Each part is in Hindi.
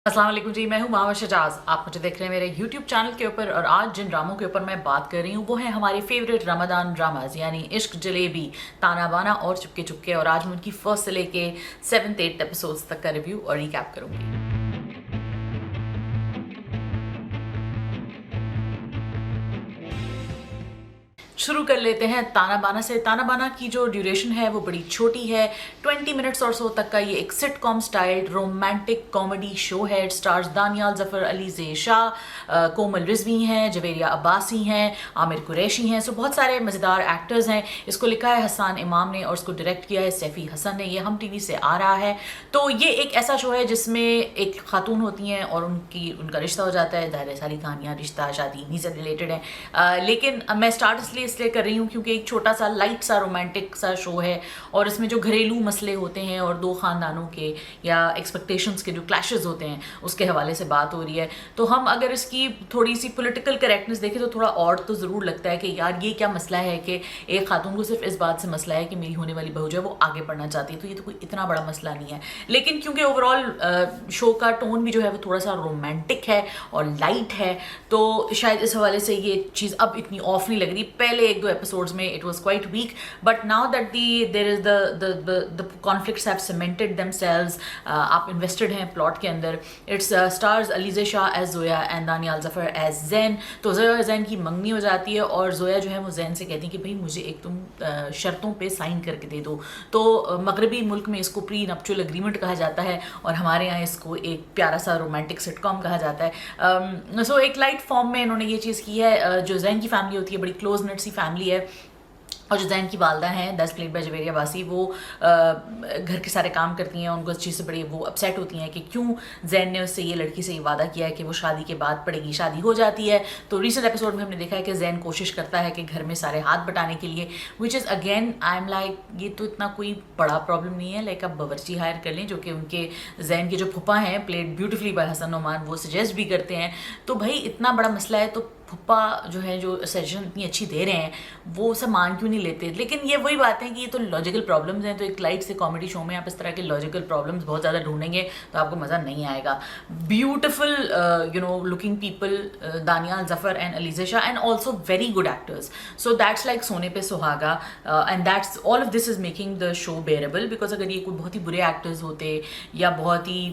अस्सलाम वालेकुम जी, मैं हूँ मामा शजाज। आप मुझे देख रहे हैं मेरे यूट्यूब चैनल के ऊपर और आज जिन ड्रामों के ऊपर मैं बात कर रही हूँ वो हैं हमारे फेवरेट रमदान ड्रामाज यानी इश्क जलेबी, ताना बाना और चुपके चुपके। और आज मैं उनकी फर्स्ट से लेके 7th 8th एपिसोड्स तक का रिव्यू और रिकैप करूँगी। शुरू कर लेते हैं ताना बाना से। ताना बाना की जो ड्यूरेशन है वो बड़ी छोटी है, 20 मिनट्स और सो तक का ये एक sitcom style romantic comedy show है। इट स्टार्स दानियाल जफर, अलीज़े शाह, कोमल रिजवी हैं, जवेरिया अब्बासी हैं, आमिर कुरैशी हैं। सो बहुत सारे मज़ेदार एक्टर्स हैं। इसको लिखा है हसन इमाम ने और इसको डायरेक्ट किया है सैफ़ी हसन ने। ये हम टीवी से आ रहा है। तो ये एक ऐसा शो है जिसमें एक खातून होती हैं और उनका रिश्ता हो जाता है। दायरे सारी कहानियाँ रिश्ता शादी इन्हीं से रिलेटेड है। लेकिन मैं स्टार्ट इसलिए कर रही हूँ क्योंकि एक छोटा सा लाइट सा रोमांटिक सा शो है और इसमें जो घरेलू मसले होते हैं और दो खानदानों के या एक्सपेक्टेशंस के जो क्लैशेस होते हैं उसके हवाले से बात हो रही है। तो हम अगर इसकी थोड़ी सी पॉलिटिकल करेक्टनेस देखें तो थोड़ा और तो ज़रूर लगता है कि यार ये क्या मसला है कि एक खातून को सिर्फ इस बात से मसला है कि मेरी होने वाली बहू जो है वो आगे बढ़ना चाहती है। तो ये तो कोई इतना बड़ा मसला नहीं है, लेकिन क्योंकि ओवरऑल शो का टोन भी जो है वो थोड़ा सा रोमांटिक है और लाइट है तो शायद इस हवाले से ये चीज़ अब इतनी ऑफ नहीं लग रही। पहले एक दो एपिसोड्स में it was quite weak, but now that there is the conflicts have cemented themselves, आप इन्वेस्टेड हैं प्लॉट के अंदर। It's stars Alizeh Shah as Zoya and Daniyal Zafar as Zain. तो जोया और जैन की मंगनी हो जाती है और जोया जो है वो जैन से कहती है कि भाई मुझे एक तुम शर्तों पे साइन करके दे दो। तो मगरबी मुल्क में इसको प्री नप्चुअल एग्रीमेंट कहा जाता है और हमारे यहाँ इसको एक प्यारा सा रोमांटिक सिटकॉम कहा जाता है। सो एक लाइट फॉर्म में इन्होंने ये चीज़ की है। जो जैन की फैमिली होती है बड़ी क्लोज नेट सी फैमिली है और जो जैन की वालदा हैं 10 प्लेट बाय जवेरिया बासी, वो घर के सारे काम करती हैं। उनको इस चीज़ से बड़ी वो अपसेट होती हैं कि क्यों जैन ने उससे ये लड़की से ये वादा किया है कि वो शादी के बाद पड़ेगी। शादी हो जाती है तो रिसेंट एपिसोड में हमने देखा है कि जैन कोशिश करता है कि घर में सारे हाथ बटाने के लिए, which is again I am like ये तो इतना कोई बड़ा प्रॉब्लम नहीं है। लाइक आप बावर्ची हायर कर लें, जो कि उनके जैन के जो फुप्पा हैं played beautifully by Hasan Noman, वो सजेस्ट भी करते हैं। तो भाई इतना बड़ा मसला है तो फुप्पा जो है जो सजेशन इतनी अच्छी दे रहे हैं वो सब मान क्यों नहीं लेते। लेकिन ये वही बात है कि ये तो लॉजिकल प्रॉब्लम्स हैं। तो एक लाइट से कॉमेडी शो में आप इस तरह के लॉजिकल प्रॉब्लम्स बहुत ज़्यादा ढूंढेंगे तो आपको मज़ा नहीं आएगा। Beautiful looking people, Daniyal Zafar and Alizeh Shah and also very good actors. So that's like सोने पे सुहागा and that's all of this is making the show बेरेबल। Because अगर ये कोई बहुत ही बुरे एक्टर्स होते या बहुत ही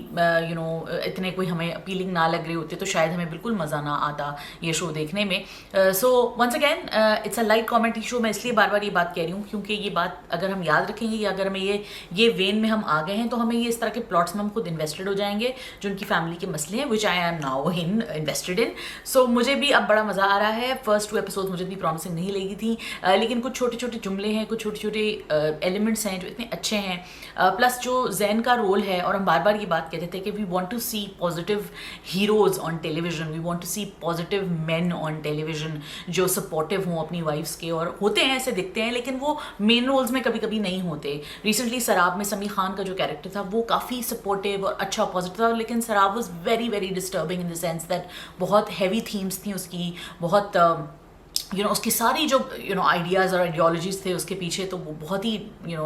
इतने कोई हमें अपीलिंग ना लग रहे होते तो शायद हमें बिल्कुल मज़ा ना आता ये शो देखने में। So once again it's a light comedy show. मैं इसलिए बार बार ये बात कह रही हूँ क्योंकि ये बात अगर हम याद रखेंगे या अगर हमें ये वेन में हम आ गए हैं तो हमें ये इस तरह के प्लॉट्स में हम खुद इन्वेस्टेड हो जाएंगे जो उनकी फैमिली के मसले हैं, which I am now invested in. So मुझे भी अब बड़ा मज़ा आ रहा है। फर्स्ट 2 एपिसोड मुझे इतनी प्रॉमिसिंग नहीं लगी थी, लेकिन कुछ छोटे छोटे जुमले हैं, कुछ छोटे छोटे एलिमेंट्स हैं जो इतने अच्छे हैं। प्लस जो जैन का रोल है, और हम बार बार ये बात कहते थे कि we want to see positive heroes on television, we want to see positive man on television जो सपोर्टिव हों अपनी वाइफ्स के, और होते हैं ऐसे दिखते हैं लेकिन वो मेन रोल्स में कभी कभी नहीं होते। रिसेंटली सराब में समी खान का जो कैरेक्टर था वो काफ़ी सपोर्टिव और अच्छा पॉजिटिव था, लेकिन सराब was very very disturbing in the sense that बहुत हैवी थीम्स थी उसकी, बहुत उसकी सारी जो आइडियाज़ और आइडियोलॉजीज़ थे उसके पीछे, तो वो बहुत ही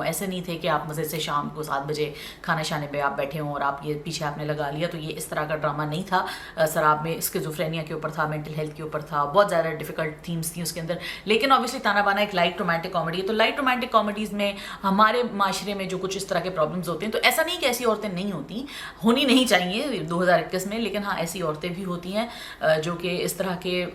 ऐसे नहीं थे कि आप मज़े से शाम को 7 बजे खाने शाने पे आप बैठे हों और आप ये पीछे आपने लगा लिया। तो ये इस तरह का ड्रामा नहीं था। शराब में स्किज़ोफ्रेनिया के ऊपर था, मेंटल हेल्थ के ऊपर था, बहुत ज़्यादा डिफिकल्ट थीम्स थी उसके अंदर। लेकिन ऑब्वियसली ताना बाना एक लाइट रोमांटिक कॉमेडी है, तो लाइट रोमांटिक कॉमेडीज़ में हमारे माशरे में जो कुछ इस तरह के प्रॉब्लम्स होते हैं, तो ऐसा नहीं कि ऐसी औरतें नहीं होती, होनी नहीं चाहिए 2021 में, लेकिन हाँ ऐसी औरतें भी होती हैं जो कि इस तरह के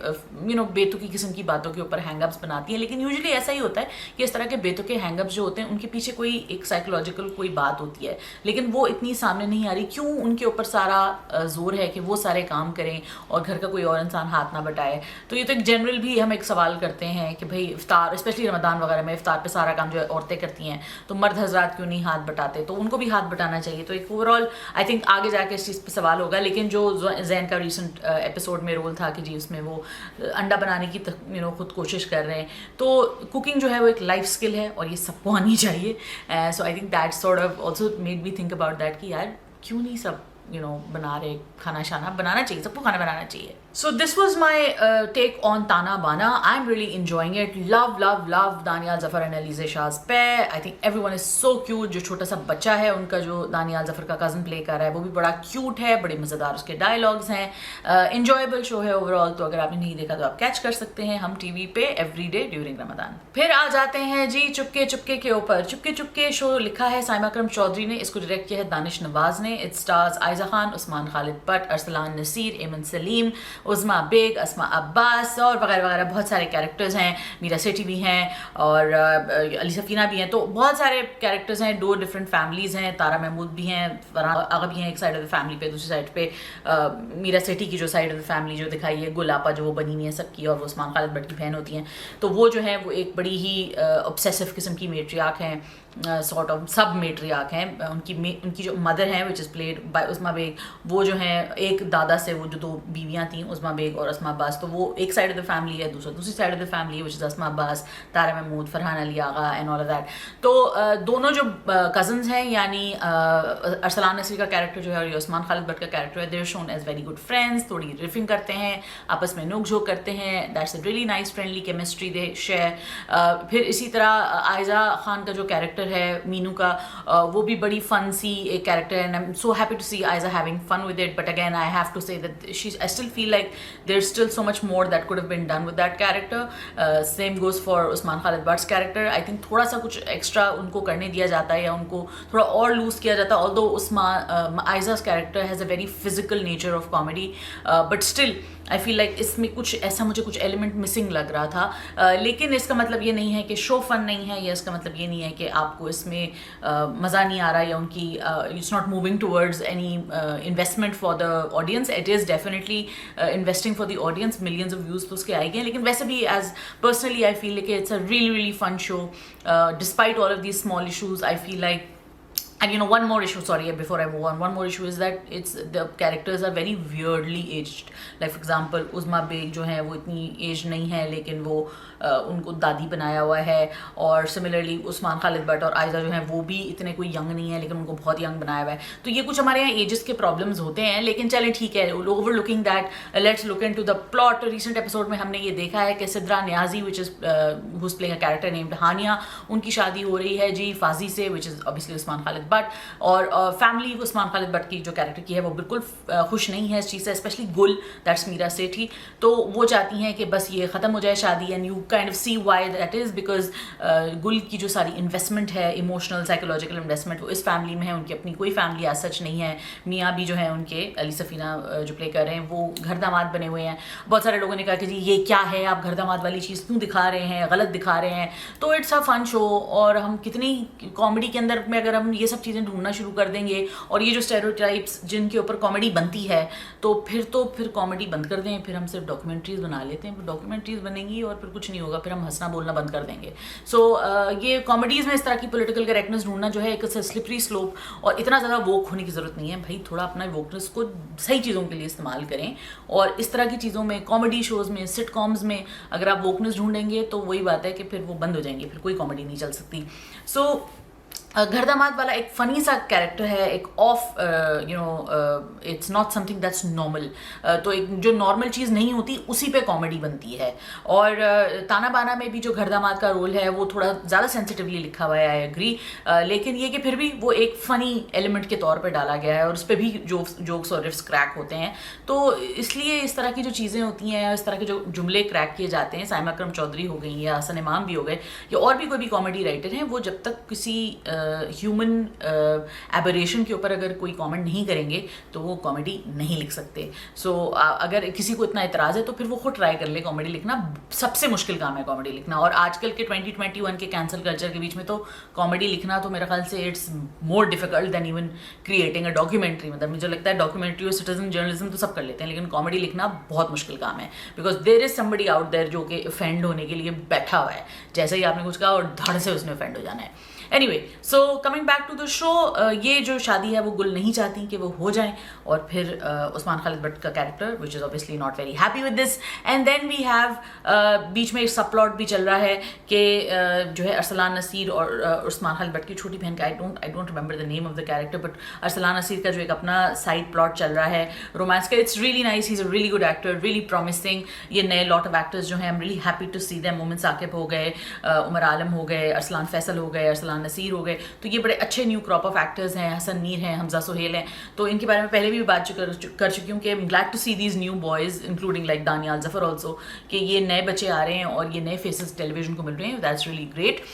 बेतुकी किस्म की बातों के ऊपर हैंगअप्स बनाती हैं। लेकिन यूजुअली ऐसा ही होता है कि इस तरह के बेतुके हैंगअप्स जो होते हैं उनके पीछे कोई एक साइकोलॉजिकल कोई बात होती है, लेकिन वो इतनी सामने नहीं आ रही। क्यों उनके ऊपर सारा जोर है कि वो सारे काम करें और घर का कोई और इंसान हाथ ना बटाए। तो ये तो एक जनरल भी हम एक सवाल करते हैं कि भाई इफ्तार, स्पेशली रमदान वगैरह में इफ्तार पे सारा काम जो है औरतें करती हैं, तो मर्द हजरात क्यों नहीं हाथ बटाते, तो उनको भी हाथ बटाना चाहिए। तो एक ओवरऑल आई थिंक आगे जाके इस चीज़ पर सवाल होगा। लेकिन जो जैन का रिसेंट एपिसोड में रोल था कि जी उसमें वो अंडा बनाने की खुद कोशिश कर रहे हैं, तो कुकिंग जो है वो एक लाइफ स्किल है और ये सबको आनी चाहिए। So I think that sort of also made me think about that कि यार क्यों नहीं सब बना रहे खाना शाना, बनाना चाहिए, सबको खाना बनाना चाहिए. So this was my take on Tana Bana. I'm really enjoying it. Love Daniel Zafar and Alize Shah's pair. I think everyone is so cute. जो छोटा सा बच्चा है उनका, जो दानियाल जफर का कज़न प्ले कर रहा है, वो भी बड़ा क्यूट है, बड़े मज़ेदार उसके डायलॉग्स हैं. इंजॉयबल शो है ओवरऑल. तो अगर आपने नहीं देखा तो आप कैच कर सकते हैं हम टीवी पे एवरी डे ड्यूरिंग रमदान. फिर आ जाते हैं जी चुपके चुपके के ऊपर. चुपके चुपके शो लिखा है साइमा अकरम चौधरी ने, इसको डायरेक्ट किया है दानिश नवाज ने. इट स्टार्स आयजा खान, उस्मान खालिद भट्ट, अरसलान नसीर, एमन सलीम, उज़मा बेग, अस्मा अब्बास और वगैरह वगैरह बहुत सारे कैरेक्टर्स हैं. मीरा सेठी भी हैं और अली सफ़ीना भी हैं. तो बहुत सारे कैरेक्टर्स हैं. 2 डिफरेंट फैमिलीज़ हैं. तारा महमूद भी हैं, फरहान आगा भी हैं एक साइड ऑफ द फैमिली पे. दूसरी साइड पे मीरा सेठी की जो साइड ऑफ द फैमिली जो दिखाई है, गुलापा जो वो बनी हुई है सबकी, और वो उस्मान खालिद भट्ट की बहन होती हैं. तो वो जो है वो एक बड़ी ही ऑब्सेसिव किस्म की मेट्रियार्क हैं, सॉर्ट ऑफ सब मेट्रियार्क हैं. उनकी जो मदर हैं which is played by Uzma Baig, वो जो हैं एक दादा से वो जो 2 बीवियाँ थी, उज़मा बेग और अस्मा अब्बास, तो वो एक साइड ऑफ द फैमिली है. दूसरी side of the family which is Asma Abbas, Tara Mahmood, Farhan Ali Agha and all of that. तो दोनों जो कज़न्स हैं, यानी अरसलान नसीर का कैरेक्टर जो है और उस्मान खालिद भट्ट का कैरेक्टर है, they are shown as very good friends. थोड़ी रिफिंग करते हैं, आपस में नोक झोंक करते हैं. That's a really nice friendly chemistry they share. फिर इसी तरह आयजा खान का जो कैरेक्टर है मीनू का, वो भी बड़ी फन सी एक कैरेक्टर है. And I am so happy to see Aiza having fun with it. But again I have to say that I still feel like there is still so much more that could have been done with that character. Same goes for Usman Khalid Butt's character. I think थोड़ा सा कुछ एक्स्ट्रा उनको करने दिया जाता है या उनको थोड़ा और लूज किया जाता है. Although Aiza's character has a very physical nature of comedy, but still I feel like इसमें मुझे कुछ एलिमेंट मिसिंग लग रहा था. लेकिन इसका मतलब ये नहीं है कि शो फन नहीं है, या इसका मतलब ये नहीं है कि आपको इसमें मज़ा नहीं आ रहा, या उनकी it's not moving towards any investment for the audience. It is definitely investing for the audience. Millions of views तो उसके आएंगे. लेकिन वैसे भी एज पर्सनली आई फील कि it's a really fun show despite all of these small issues. I feel like, and one more issue, sorry, before I move on, one more issue is that the characters are very weirdly aged. Like for example, Uzma Baig जो है वो इतनी एज नहीं है, लेकिन वो उनको दादी बनाया हुआ है. और सिमिलरली उस्मान खालिद भट्ट और आयजा जो हैं वो भी इतने कोई यंग नहीं है, लेकिन उनको बहुत यंग बनाया हुआ है. तो ये कुछ हमारे यहाँ एजेस के प्रॉब्लम्स होते हैं. लेकिन चलें ठीक है, overlooking that, let's look into the plot. Recent episode में हमने ये देखा है कि Sidra Niazi which is who is playing a character named Hania, उनकी शादी हो रही है जी फाजी से, which is obviously Usman Khalid Butt. और फैमिली उस्मान खालिद भट्ट की जो कैरेक्टर की है वो बिल्कुल खुश नहीं है इस चीज़ से. स्पेशली गुल, दैट्स मीरा सेठी, तो वो चाहती हैं कि बस ये ख़त्म हो जाए शादी. And you kind of see why that is, because Gul की जो सारी इन्वेस्टमेंट है, इमोशनल साइकोलॉजिकल इन्वेस्टमेंट, वो इस फैमिली में है. उनकी अपनी कोई फैमिली आज सच नहीं है. मियाँ भी जो है उनके, अली सफ़ीना जो प्ले कर रहे हैं, वो घर दामाद बने हुए हैं. बहुत सारे लोगों ने कहा कि जी ये क्या है, आप घर दामाद वाली चीज़ क्यों दिखा रहे हैं, गलत दिखा रहे हैं. तो इट्स अ फन शो. और हम कितनी कॉमेडी के अंदर में अगर हम ये सब चीज़ें ढूंढना शुरू कर देंगे, और ये जो स्टेरियोटाइप्स जिनके ऊपर कॉमेडी बनती है, तो फिर कॉमेडी बंद कर दें. फिर हम सिर्फ डॉक्यूमेंट्रीज बना लेते हैं. डॉक्यूमेंट्रीज बनेंगी और फिर कुछ नहीं होगा, फिर हम हंसना बोलना बंद कर देंगे. सो ये कॉमेडीज़ में इस तरह की पॉलिटिकल करेक्टनेस ढूंढना जो है एक स्लिपरी स्लोप, और इतना ज़्यादा वोक होने की ज़रूरत नहीं है भाई. थोड़ा अपना वोकनेस को सही चीज़ों के लिए इस्तेमाल करें. और इस तरह की चीज़ों में, कॉमेडी शोज़ में, सिटकॉम्स में अगर आप वोकनेस ढूंढेंगे तो वही बात है कि फिर वो बंद हो जाएंगे, फिर कोई कॉमेडी नहीं चल सकती. सो घर दामाद वाला एक फ़नी सा कैरेक्टर है, एक of its not something that's normal. तो एक जो नॉर्मल चीज़ नहीं होती उसी पे कॉमेडी बनती है. और ताना बाना में भी जो घर दामाद का रोल है वो थोड़ा ज़्यादा सेंसिटिवली लिखा हुआ है, आई एग्री. लेकिन ये कि फिर भी वो एक फ़नी एलिमेंट के तौर पे डाला गया है, और उस पर भी जोक्स और रिफ्स क्रैक होते हैं. तो इसलिए इस तरह की जो चीज़ें होती हैं, इस तरह के जो जुमले क्रैक किए जाते हैं, साइमा अकरम चौधरी हो गई या हसन इमाम भी हो गए, या और भी कोई भी कॉमेडी राइटर हैं, वो जब तक किसी ह्यूमन एबरेशन के ऊपर अगर कोई कमेंट नहीं करेंगे तो वो कॉमेडी नहीं लिख सकते. सो अगर किसी को इतना इतराज़ है तो फिर वो खुद ट्राई कर ले. कॉमेडी लिखना सबसे मुश्किल काम है, कॉमेडी लिखना. और आजकल के 2021 के कैंसल कल्चर के बीच में तो कॉमेडी लिखना तो मेरे ख्याल से it's more difficult then even creating a documentary. मतलब मुझे लगता है डॉक्यूमेंट्री और सिटीजन जर्नलिज्म तो सब कर लेते हैं, लेकिन कॉमेडी लिखना बहुत मुश्किल काम है. Because there is somebody out there जो कि ऑफेंड होने के लिए बैठा हुआ है. जैसे ही आपने कुछ कहा और धड़ से उसने ऑफेंड हो जाना है. Anyway, so coming back to the show, ये जो शादी है वो गुल नहीं चाहती कि वो हो जाए, और फिर उस्मान खालिद भट्ट का character which is obviously not very happy with this, and then we have बीच में एक सब प्लॉट भी चल रहा है कि जो है अरसलान नसीर और उस्मान खालिद भट्ट की छोटी बहन का I don't remember the name of the character, but Arsalan Naseer का जो एक अपना साइड प्लॉट चल रहा है रोमांस का. It's really nice, he is a really good actor, really promising. ये नए लॉट ऑफ एक्टर्स जो हैं, I am really happy to see them. Momin Saqib हो गए, उमर आलम हो गए, अरसलान फैसल हो गए, अरसलान नसीर हो गए, तो ये बड़े अच्छे न्यू क्रॉप ऑफ एक्टर्स हैं. हसन मीर हैं, हमजा सुहेल हैं, तो इनके बारे में पहले भी बात कर चुकी हूँ कि I am glad to see these new boys including like Daniyal Zafar also, कि ये नए बच्चे आ रहे हैं और ये नए फेसेस टेलीविजन को मिल रहे हैं. That's really great.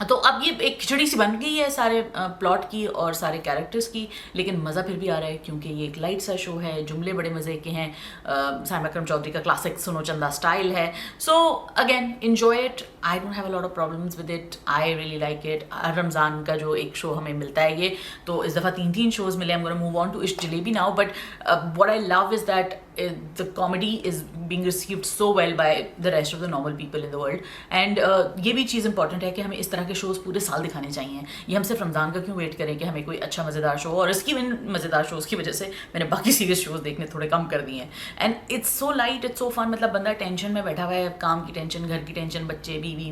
तो अब ये एक खिचड़ी सी बन गई है सारे प्लॉट की और सारे कैरेक्टर्स की, लेकिन मज़ा फिर भी आ रहा है क्योंकि ये एक लाइट सा शो है, जुमले बड़े मज़े के हैं, साइमा अकरम चौधरी का क्लासिक सुनो चंदा स्टाइल है. So again enjoy it. I don't have a lot of problems with it. I really like it. Ramzan का जो एक शो हमें मिलता है ये, तो इस दफ़ा 3 शोज़ मिले. I am gonna move on to Ishq Jalebi now, but what I love is that the comedy is being received so well by the rest of the normal people in the world, and ये भी चीज़ इंपॉर्टेंट है कि हमें इस तरह के शोज़ पूरे साल दिखाने चाहिए. ये हम सिर्फ रमज़ान का क्यों वेट करें कि हमें कोई अच्छा मज़ेदार शो, और इसकी मज़ेदार शोज़ की वजह से मैंने बाकी सीरियस शोज़ देखने थोड़े कम कर दिए हैं. And it's so light, it's so fun. मतलब बंदा टेंशन में बैठा हुआ है, काम की टेंशन, घर की टेंशन, बच्चे बीवी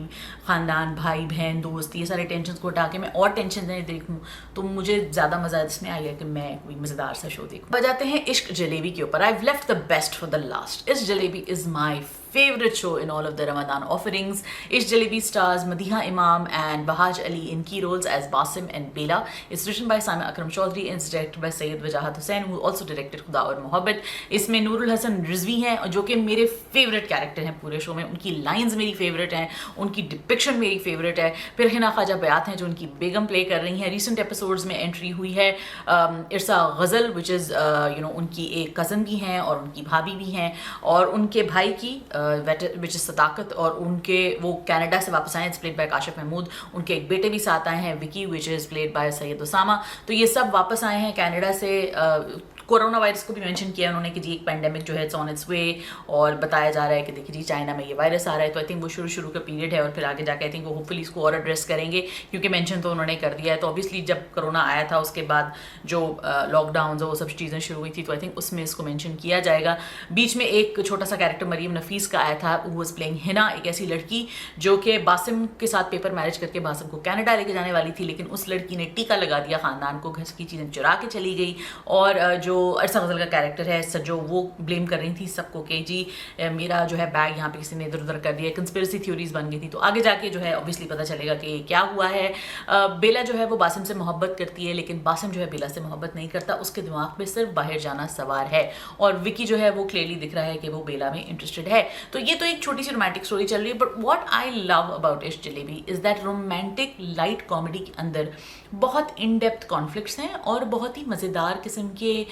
ख़ानदान भाई बहन दोस्त, ये सारे टेंशन को हटा के मैं और टेंशन नहीं देखूँ, तो मुझे ज़्यादा मज़ा इसमें आया कि मैं कोई मज़ेदार सा शो देखूँ. बजाते हैं इश्क जलेबी के ऊपर. I have left the best for the last. Ish Jalebi is my favorite show in all of the Ramadan offerings. Ish Jalebi stars Madiha Imam and Bahaj Ali in key roles as Basim and Bela. It's written by Saima Akram Chaudhary and it's directed by Sayyid Wajahat Hussain, who also directed Khuda aur Mohabbat. इसमें नूरुल हसन रिजवी हैं जो कि मेरे फेवरेट कैरेक्टर हैं पूरे शो में. उनकी लाइंस मेरी फेवरेट हैं, उनकी डिपिक्शन मेरी फेवरेट है. फिर हिना ख्वाजा बयात हैं जो उनकी बेगम प्ले कर रही हैं. रिसेंट एपिसोड्स में एंट्री हुई है इरसा गज़ल, विच इज़ उनकी एक कज़न भी हैं और उनकी भाभी भी हैं, और उनके भाई की विच इज़ सदाकत, और उनके वो कनाडा से वापस आए, it's played by Kashif Mahmood. उनके एक बेटे भी साथ आए हैं, Vicky, which is played by Syed Usama. तो ये सब वापस आए हैं कनाडा से. कोरोना वायरस को भी मेंशन किया उन्होंने कि जी एक पेंडेमिक जो है इट्स ऑन इट्स वे, और बताया जा रहा है कि देखिए जी चाइना में ये वायरस आ रहा है. तो आई थिंक वो शुरू का पीरियड है, और फिर आगे जाके आई थिंक वो होपफुली इसको और एड्रेस करेंगे, क्योंकि मेंशन तो उन्होंने कर दिया है. तो ऑब्वियसली जब कोरोना आया था उसके बाद जो लॉकडाउन वो सब चीज़ें शुरू हुई थी, तो आई थिंक उसमें इसको मेंशन किया जाएगा. बीच में एक छोटा सा कैरेक्टर मरीम नफीस का आया था, वो वाज प्लेइंग हिना, एक ऐसी लड़की जो कि बासिम के साथ पेपर मैरिज करके बासिम को कनाडा लेके जाने वाली थी, लेकिन उस लड़की ने टीका लगा दिया ख़ानदान को, घर की चीज़ें चुरा के चली गई. और जो अरसा गज़ल का कैरेक्टर है सजो, वो ब्लेम कर रही थी सबको कि जी मेरा जो है बैग यहाँ पे किसी ने इधर उधर कर दिया. कंस्पिरेसी थ्योरीज बन गई थी. तो आगे जाके जो है ऑब्वियसली पता चलेगा कि क्या हुआ है. बेला जो है वो बासिम से मोहब्बत करती है, लेकिन बासिम जो है बेला से मोहब्बत नहीं करता. उसके दिमाग में सिर्फ बाहर जाना सवार है, और विकी जो है वो क्लियरली दिख रहा है कि वो बेला में इंटरेस्टेड है. तो ये तो एक छोटी सी रोमांटिक स्टोरी चल रही है. But what I love about Ishq Jalebi is that romantic light comedy के अंदर बहुत इन डेप्थ कॉन्फ्लिक्ट्स हैं और बहुत ही मज़ेदार किस्म के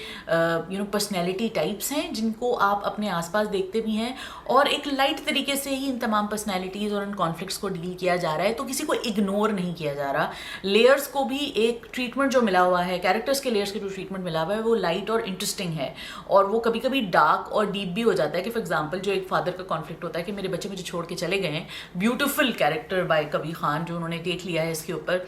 पर्सनैलिटी टाइप्स हैं जिनको आप अपने आसपास देखते भी हैं, और एक लाइट तरीके से ही इन तमाम पर्सनैलिटीज़ और इन कॉन्फ्लिक्ट्स को डील किया जा रहा है. तो किसी को इग्नोर नहीं किया जा रहा. लेयर्स को भी एक ट्रीटमेंट जो मिला हुआ है, कैरेक्टर्स के लेयर्स के जो ट्रीटमेंट मिला हुआ है वो लाइट और इंटरेस्टिंग है, और वो कभी कभी डार्क और डीप भी हो जाता है. कि फॉर एग्जाम्पल जो एक फादर का कॉन्फ्लिक्ट होता है कि मेरे बच्चे मुझे छोड़ के चले गए हैं, beautiful character bye Kabir Khan जो उन्होंने टेक लिया है इसके ऊपर,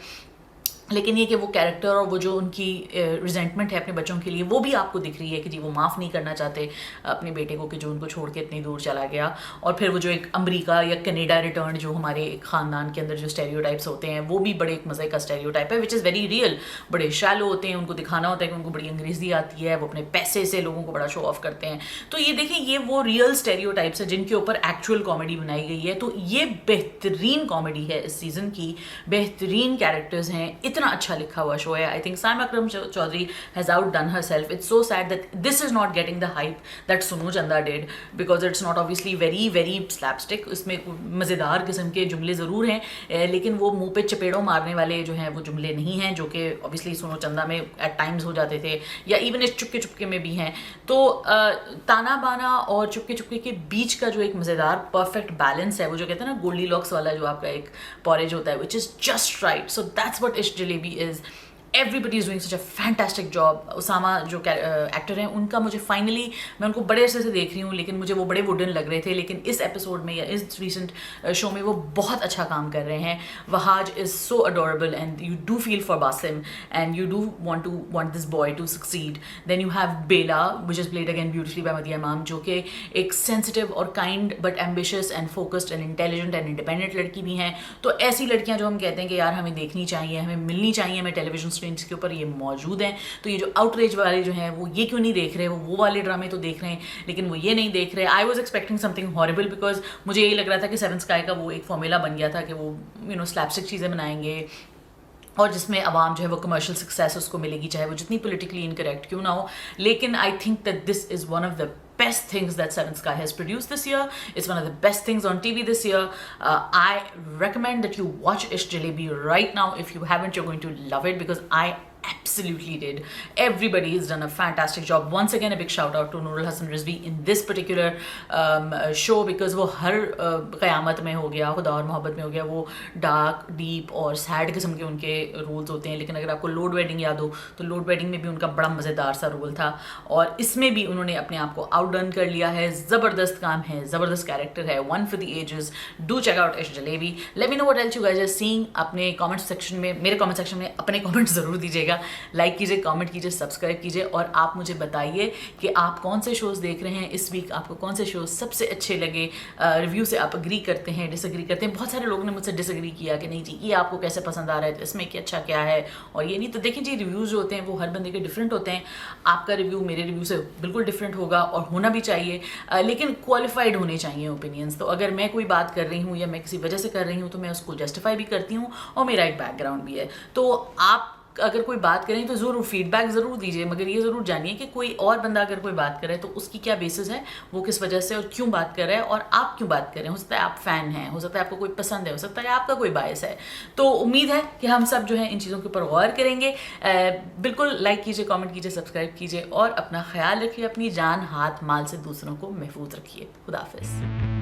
लेकिन ये कि वो कैरेक्टर और वो जो उनकी रिजेंटमेंट है अपने बच्चों के लिए वो भी आपको दिख रही है कि जी वो माफ़ नहीं करना चाहते अपने बेटे को कि जो उनको छोड़ के इतनी दूर चला गया. और फिर वो जो एक अमेरिका या कनाडा रिटर्न जो हमारे ख़ानदान के अंदर जो स्टेरियोटाइप्स होते हैं वो भी बड़े एक मज़े का स्टेरियोटाइप है, विच इज़ वेरी रियल. बड़े शैलो होते हैं, उनको दिखाना होता है कि उनको बड़ी अंग्रेज़ी आती है, वो अपने पैसे से लोगों को बड़ा शो ऑफ करते हैं. तो ये देखें, ये वो रियल स्टेरियोटाइप्स है जिनके ऊपर एक्चुअल कॉमेडी बनाई गई है. तो ये बेहतरीन कॉमेडी है इस सीज़न की, बेहतरीन कैरेक्टर्स हैं, इतना अच्छा लिखा हुआ शो है. I think Saima Akram Chaudhry has outdone herself. It's so sad that this is not getting the hype that Suno Chanda did, because it's not obviously very very slapstick. इसमें मज़ेदार किस्म के जुमले ज़रूर हैं, लेकिन वो मुंह पे चपेड़ों मारने वाले जो हैं वो जुमले नहीं हैं, जो कि ऑब्वियसली सुनो चंदा में एट टाइम्स हो जाते थे, या इवन इस चुपके चुपके में भी हैं. तो ताना बाना और चुपके चुपके के बीच का जो एक मज़ेदार परफेक्ट बैलेंस है, वो जो कहते हैं ना गोल्डी लॉक्स वाला जो आपका एक पॉरेज होता है, which is just right. So that's what Ishq Jalebi is. Everybody is doing such a fantastic job. Usama जो एक्टर हैं उनका मुझे फाइनली, मैं उनको बड़े अरसे से देख रही हूँ लेकिन मुझे वो बड़े वुडन लग रहे थे, लेकिन इस एपिसोड में या इस रिसेंट शो में वो बहुत अच्छा काम कर रहे हैं। Wahaj is so adorable and you do feel for Basim and you do want this boy to succeed. Then you have Bela which is played again beautifully by Madiha Imam, जो कि एक सेंसिटिव और kind but ambitious and focused and intelligent and independent लड़की भी हैं। तो ऐसी लड़कियां जो हम कहते हैं कि यार हमें देखनी चाहिए, हमें मिलनी चाहिए, हमें टेलीविजन स्क्रीन के ऊपर ये मौजूद हैं। तो ये जो आउटरीच वाले जो हैं वो ये क्यों नहीं देख रहे, वो वाले ड्रामे तो देख रहे हैं लेकिन वो ये नहीं देख रहे। I was expecting something horrible because मुझे यही लग रहा था कि सेवन स्काई का वो एक फॉर्मूला बन गया था कि वो स्लैपस्टिक चीज़ें बनाएंगे और जिसमें आवाम जो है वो कमर्शियल सक्सेस उसको मिलेगी, चाहे वो जितनी पोलिटिकली इनकरेक्ट क्यों ना हो। लेकिन आई think that this is one of the best things that Seven Sky has produced this year. It's one of the best things on TV this year. I recommend that you watch Ishq Jalebi right now. If you haven't, you're going to love it because I absolutely did. Everybody has done a fantastic job. Once again, a big shout out to Nurul Hasan Rizvi in this particular show because वो हर क़यामत में हो गया, खुदा और मोहब्बत में हो गया, वो डार्क, डीप और सैड किस्म के उनके रोल्स होते हैं। लेकिन अगर आपको लोड वेडिंग याद हो तो लोड वेडिंग में भी उनका बड़ा मज़ेदार सा रोल था और इसमें भी उन्होंने अपने आप को आउटडन कर लिया है। ज़बरदस्त काम है, ज़बरदस्त कैरेक्टर है, one for the ages. Do check out Ishq Jalebi. Let me know what else you guys are seeing. अपने कमेंट सेक्शन में, मेरे कमेंट सेक्शन में अपने कमेंट ज़रूर दीजिएगा, लाइक कीजिए, कमेंट कीजिए, सब्सक्राइब कीजिए और आप मुझे बताइए कि आप कौन से शोज़ देख रहे हैं इस वीक, आपको कौन से शोज़ सबसे अच्छे लगे। रिव्यू से आप अग्री करते हैं, डिसएग्री करते हैं। बहुत सारे लोगों ने मुझसे डिसएग्री किया कि नहीं जी ये आपको कैसे पसंद आ रहा है, तो इसमें क्या अच्छा क्या है और ये नहीं। तो देखिए जी, रिव्यूज़ जो होते हैं वो हर बंदे के डिफरेंट होते हैं। आपका रिव्यू मेरे रिव्यू से बिल्कुल डिफरेंट होगा और होना भी चाहिए, लेकिन क्वालिफाइड होने चाहिए ओपिनियंस। तो अगर मैं कोई बात कर रही हूँ या मैं किसी वजह से कर रही हूँ तो मैं उसको जस्टिफाई भी करती हूँ और मेरा एक बैकग्राउंड भी है। तो आप अगर कोई बात करें तो ज़रूर फीडबैक ज़रूर दीजिए, मगर ये ज़रूर जानिए कि कोई और बंदा अगर कोई बात कर रहा है तो उसकी क्या बेसिस है, वो किस वजह से और क्यों बात कर रहा है और आप क्यों बात कर रहे हैं। हो सकता है आप फ़ैन हैं, हो सकता है आपको कोई पसंद है, हो सकता है आपका कोई बायस है। तो उम्मीद है कि हम सब जो है इन चीज़ों के ऊपर गौर करेंगे। बिल्कुल लाइक कीजिए, कमेंट कीजिए, सब्सक्राइब कीजिए और अपना ख्याल रखिए, अपनी जान, हाथ, माल से दूसरों को महफूज रखिए। खुदा हाफिज़।